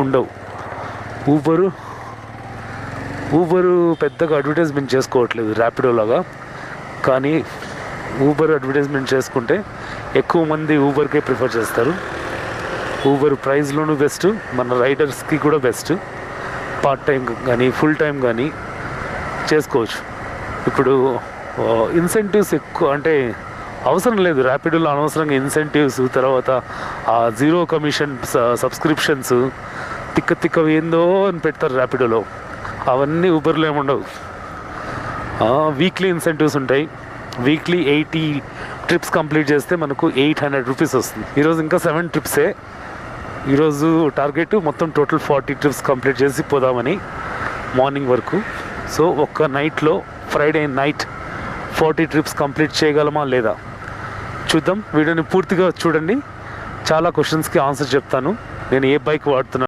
ఉండవు. ఊబరు పెద్దగా అడ్వర్టైజ్మెంట్ చేసుకోవట్లేదు ర్యాపిడోలాగా, కానీ ఊబర్ అడ్వర్టైజ్మెంట్ చేసుకుంటే ఎక్కువ మంది ఊబర్కే ప్రిఫర్ చేస్తారు. ఊబర్ ప్రైస్లోనూ బెస్ట్, మన రైడర్స్కి కూడా బెస్ట్. పార్ట్ టైం కానీ ఫుల్ టైం కానీ చేసుకోవచ్చు. ఇప్పుడు ఇన్సెంటివ్స్ ఎక్కువ అంటే అవసరం లేదు ర్యాపిడోలో, అనవసరంగా ఇన్సెంటివ్స్, తర్వాత జీరో కమిషన్ సబ్స్క్రిప్షన్స్ తిక్కవి ఏందో అని పెడతారు ర్యాపిడోలో. అవన్నీ ఊబర్లో ఏముండవు. వీక్లీ ఇన్సెంటివ్స్ ఉంటాయి. వీక్లీ 80 ట్రిప్స్ కంప్లీట్ చేస్తే మనకు 800 రూపీస్ వస్తుంది. ఈరోజు ఇంకా 7 ట్రిప్సే. ఈరోజు టార్గెట్ మొత్తం టోటల్ 40 ట్రిప్స్ కంప్లీట్ చేసి పోదామని మార్నింగ్ వరకు. సో ఒక్క నైట్లో, ఫ్రైడే నైట్ 40 ట్రిప్స్ కంప్లీట్ చేయగలమా లేదా చూద్దాం. వీడియోని పూర్తిగా చూడండి, చాలా క్వశ్చన్స్కి ఆన్సర్ చెప్తాను. నేను ఏ బైక్ వాడుతున్నాను,